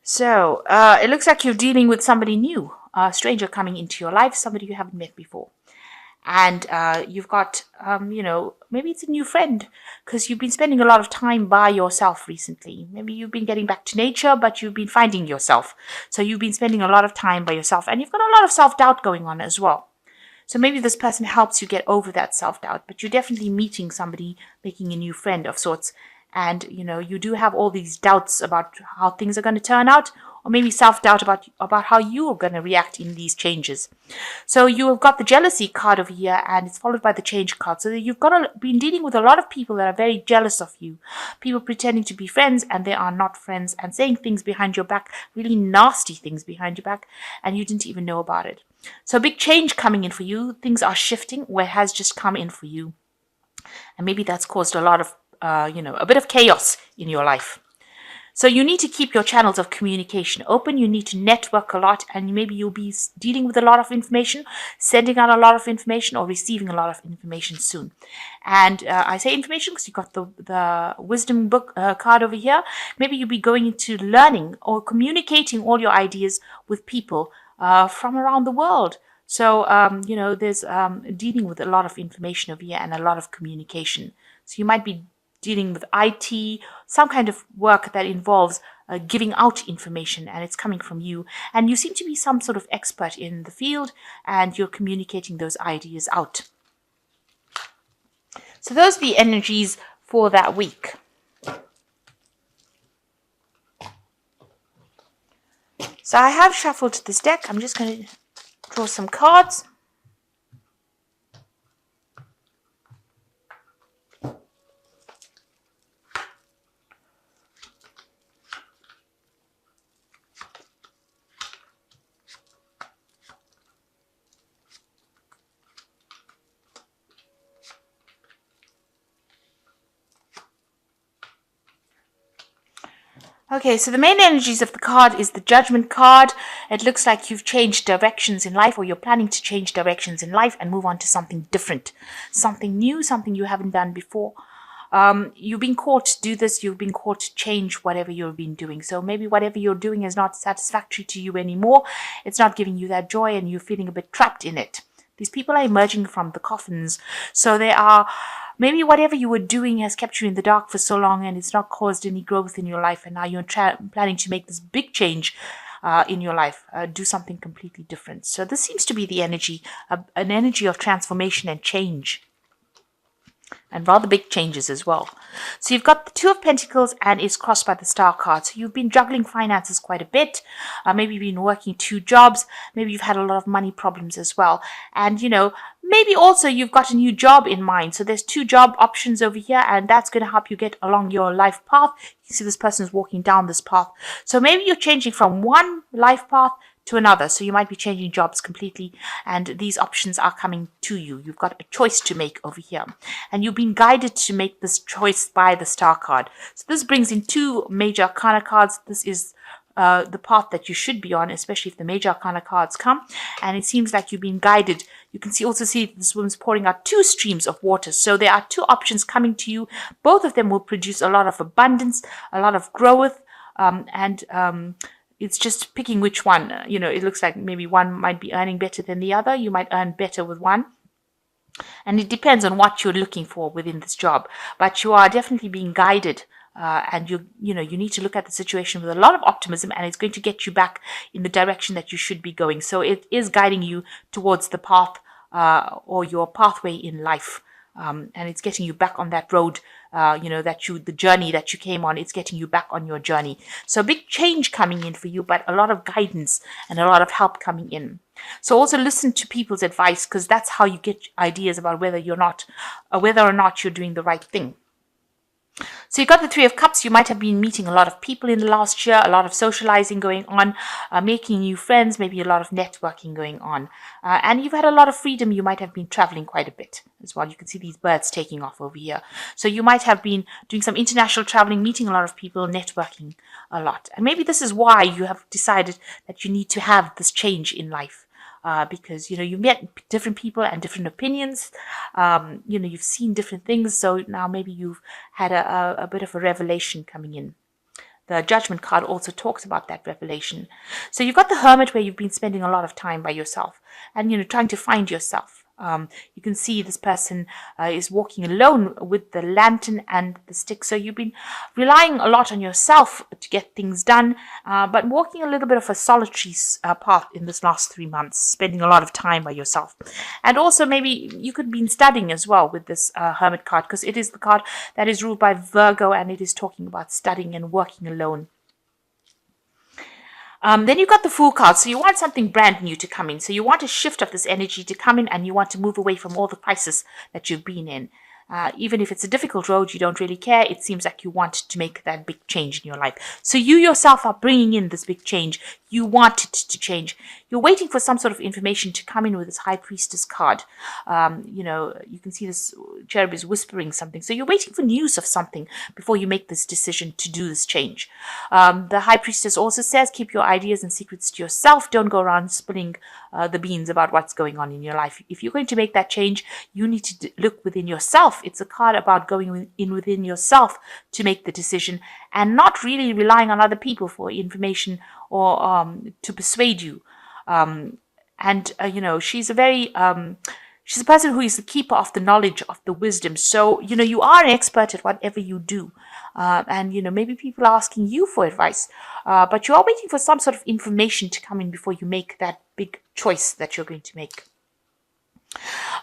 So it looks like you're dealing with somebody new, a stranger coming into your life, somebody you haven't met before. And you've got, maybe it's a new friend because you've been spending a lot of time by yourself recently. Maybe you've been getting back to nature, but you've been finding yourself. So you've been spending a lot of time by yourself, and you've got a lot of self doubt going on as well. So maybe this person helps you get over that self doubt, but you're definitely meeting somebody, making a new friend of sorts. And you do have all these doubts about how things are going to turn out, or maybe self doubt about how you're going to react in these changes. So you've got the jealousy card over here, and it's followed by the change card. So you've been dealing with a lot of people that are very jealous of you, people pretending to be friends and they are not friends, and saying things behind your back, really nasty things behind your back, and you didn't even know about it. So a big change coming in for you. Things are shifting where it has just come in for you, and maybe that's caused a lot of a bit of chaos in your life. So you need to keep your channels of communication open. You need to network a lot, and maybe you'll be dealing with a lot of information, sending out a lot of information, or receiving a lot of information soon. And I say information because you got the wisdom book card over here. Maybe you'll be going into learning or communicating all your ideas with people from around the world. So, there's dealing with a lot of information over here and a lot of communication. So you might be dealing with IT, some kind of work that involves giving out information, and it's coming from you. And you seem to be some sort of expert in the field, and you're communicating those ideas out. So those are the energies for that week. So I have shuffled this deck. I'm just going to draw some cards. Okay, so the main energies of the card is the Judgment card. It looks like you've changed directions in life, or you're planning to change directions in life and move on to something different, something new, something you haven't done before. You've been called to do this. You've been called to change whatever you've been doing. So maybe whatever you're doing is not satisfactory to you anymore. It's not giving you that joy, and you're feeling a bit trapped in it. These people are emerging from the coffins. So they are, maybe whatever you were doing has kept you in the dark for so long, and it's not caused any growth in your life. And now you're planning to make this big change in your life, do something completely different. So this seems to be the energy, an energy of transformation and change, and rather big changes as well. So you've got the Two of Pentacles, and it's crossed by the Star card. So you've been juggling finances quite a bit. Maybe you've been working 2 jobs. Maybe you've had a lot of money problems as well. And, maybe also you've got a new job in mind. So there's 2 job options over here, and that's going to help you get along your life path. You see this person is walking down this path. So maybe you're changing from one life path to another. So you might be changing jobs completely, and these options are coming to you. You've got a choice to make over here, and you've been guided to make this choice by the Star card. So this brings in 2 major arcana cards. This is the path that you should be on, especially if the major arcana cards come, and it seems like you've been guided. You can also see this woman's pouring out 2 streams of water. So there are 2 options coming to you. Both of them will produce a lot of abundance, a lot of growth, and it's just picking which one. It looks like maybe one might be earning better than the other. You might earn better with one. And it depends on what you're looking for within this job. But you are definitely being guided. And you need to look at the situation with a lot of optimism, and it's going to get you back in the direction that you should be going. So it is guiding you towards the path or your pathway in life. And it's getting you back on that road, the journey that you came on. It's getting you back on your journey. So a big change coming in for you, but a lot of guidance and a lot of help coming in. So also listen to people's advice, because that's how you get ideas about whether or not you're doing the right thing. So you've got the Three of Cups. You might have been meeting a lot of people in the last year, a lot of socializing going on, making new friends, maybe a lot of networking going on. And you've had a lot of freedom. You might have been traveling quite a bit as well. You can see these birds taking off over here. So you might have been doing some international traveling, meeting a lot of people, networking a lot. And maybe this is why you have decided that you need to have this change in life. Because you met different people and different opinions. You've seen different things, so now maybe you've had a bit of a revelation coming in. The Judgment card also talks about that revelation. So you've got the Hermit, where you've been spending a lot of time by yourself and, trying to find yourself. You can see this person is walking alone with the lantern and the stick. So you've been relying a lot on yourself to get things done, but walking a little bit of a solitary path in this last 3 months, spending a lot of time by yourself. And also maybe you could be studying as well with this Hermit card, because it is the card that is ruled by Virgo, and it is talking about studying and working alone. Then you've got the Fool card. So you want something brand new to come in. So you want a shift of this energy to come in, and you want to move away from all the crisis that you've been in. Even if it's a difficult road, you don't really care. It seems like you want to make that big change in your life. So you yourself are bringing in this big change. You want it to change. You're waiting for some sort of information to come in with this High Priestess card. You can see this cherub is whispering something. So you're waiting for news of something before you make this decision to do this change. The High Priestess also says, keep your ideas and secrets to yourself. Don't go around spilling the beans about what's going on in your life. If you're going to make that change, you need to look within yourself. It's a card about going in within yourself to make the decision, and not really relying on other people for information or to persuade you. She's a very she's a person who is the keeper of the knowledge, of the wisdom. So you are an expert at whatever you do, and maybe people are asking you for advice, but you are waiting for some sort of information to come in before you make that big choice that you're going to make.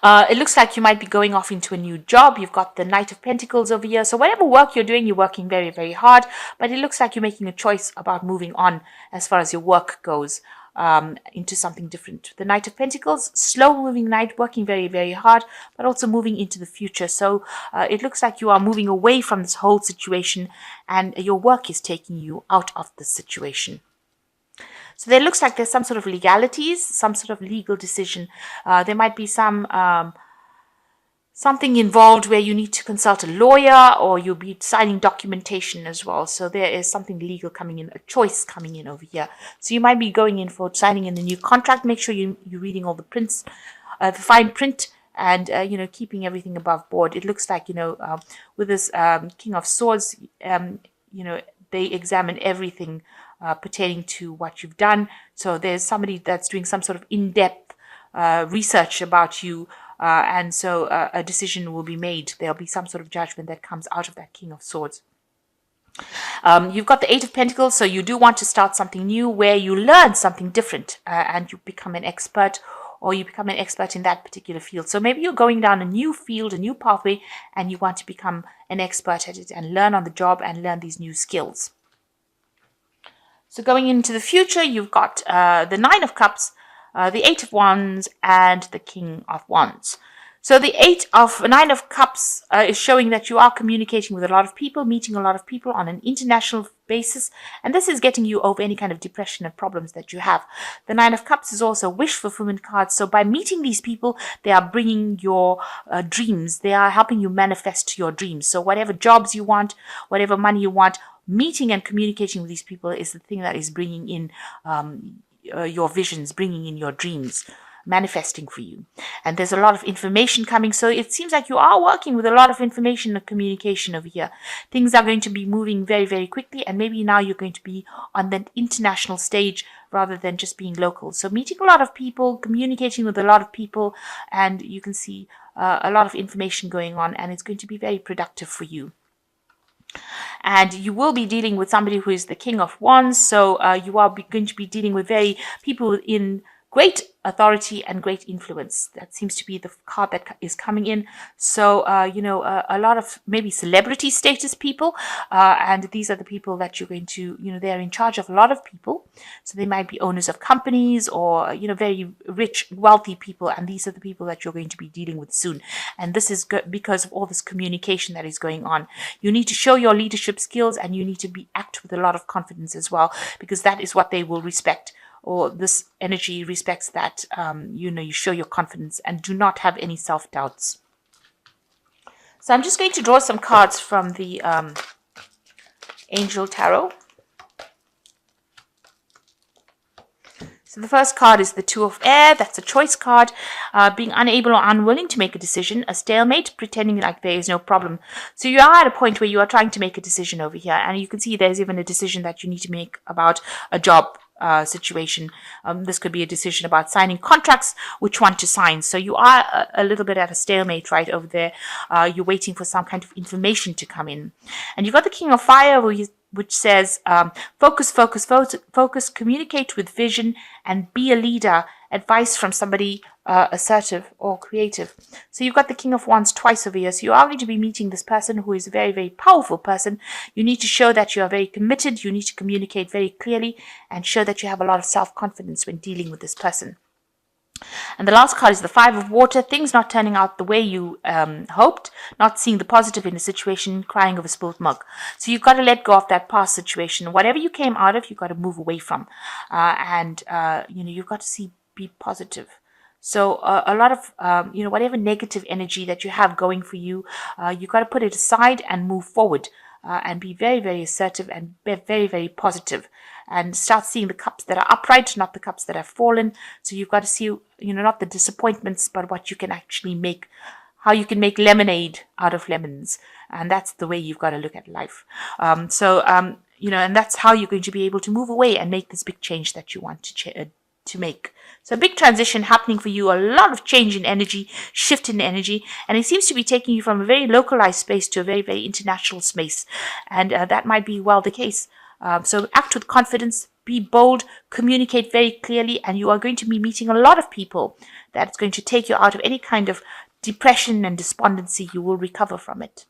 It looks like you might be going off into a new job. You've got the Knight of Pentacles over here. So whatever work you're doing, you're working very, very hard. But it looks like you're making a choice about moving on as far as your work goes, into something different. The Knight of Pentacles, slow-moving knight, working very, very hard, but also moving into the future. So it looks like you are moving away from this whole situation, and your work is taking you out of the situation. So there looks like there's some sort of legalities, some sort of legal decision. There might be something involved where you need to consult a lawyer, or you'll be signing documentation as well. So there is something legal coming in, a choice coming in over here. So you might be going in for signing in a new contract. Make sure you're reading all the prints, the fine print, and keeping everything above board. It looks like with this King of Swords, they examine everything pertaining to what you've done. So there's somebody that's doing some sort of in-depth research about you, and so a decision will be made. There'll be some sort of judgment that comes out of that King of Swords. You've got the Eight of Pentacles, so you do want to start something new where you learn something different, and you become an expert, or you become an expert in that particular field. So maybe you're going down a new field, a new pathway, and you want to become an expert at it and learn on the job and learn these new skills. So going into the future, you've got the Nine of Cups, the Eight of Wands, and the King of Wands. So the Nine of Cups is showing that you are communicating with a lot of people, meeting a lot of people on an international basis, and this is getting you over any kind of depression and problems that you have. The Nine of Cups is also a wish fulfillment card. So by meeting these people, they are bringing your dreams. They are helping you manifest your dreams. So whatever jobs you want, whatever money you want, meeting and communicating with these people is the thing that is bringing in your visions, bringing in your dreams, manifesting for you. And there's a lot of information coming. So it seems like you are working with a lot of information and communication over here. Things are going to be moving very, very quickly. And maybe now you're going to be on the international stage rather than just being local. So meeting a lot of people, communicating with a lot of people, and you can see a lot of information going on, and it's going to be very productive for you. And you will be dealing with somebody who is the King of Wands. So you are going to be dealing with people in great authority and great influence. That seems to be the card that is coming in. So, a lot of maybe celebrity status people. And these are the people that you're going to, they're in charge of a lot of people. So they might be owners of companies or, very rich, wealthy people. And these are the people that you're going to be dealing with soon. And this is because of all this communication that is going on. You need to show your leadership skills, and you need to act with a lot of confidence as well, because that is what they will respect. Or this energy respects that, you show your confidence and do not have any self-doubts. So I'm just going to draw some cards from the Angel Tarot. So the first card is the Two of Air. That's a choice card. Being unable or unwilling to make a decision, a stalemate, pretending like there is no problem. So you are at a point where you are trying to make a decision over here. And you can see there's even a decision that you need to make about a job situation. This could be a decision about signing contracts, which one to sign. So you are a little bit at a stalemate right over there. You're waiting for some kind of information to come in. And you've got the King of Fire, which says focus, focus, focus, communicate with vision, and be a leader. Advice from somebody assertive or creative. So you've got the King of Wands twice over here. So you are going to be meeting this person who is a very, very powerful person. You need to show that you are very committed. You need to communicate very clearly and show that you have a lot of self-confidence when dealing with this person. And the last card is the Five of Water. Things not turning out the way you hoped, not seeing the positive in the situation, crying over spilled milk. So you've got to let go of that past situation. Whatever you came out of, you've got to move away from. You've got to be positive. So a lot of, whatever negative energy that you have going for you, you've got to put it aside and move forward. And be very, very assertive and be very, very positive, and start seeing the cups that are upright, not the cups that have fallen. So you've got to see, not the disappointments, but what you can actually make, how you can make lemonade out of lemons. And that's the way you've got to look at life. And that's how you're going to be able to move away and make this big change that you want to make. So a big transition happening for you, a lot of change in energy, shift in energy, and it seems to be taking you from a very localized space to a very, very international space. And that might be well the case. So act with confidence, be bold, communicate very clearly, and you are going to be meeting a lot of people that's going to take you out of any kind of depression and despondency. You will recover from it.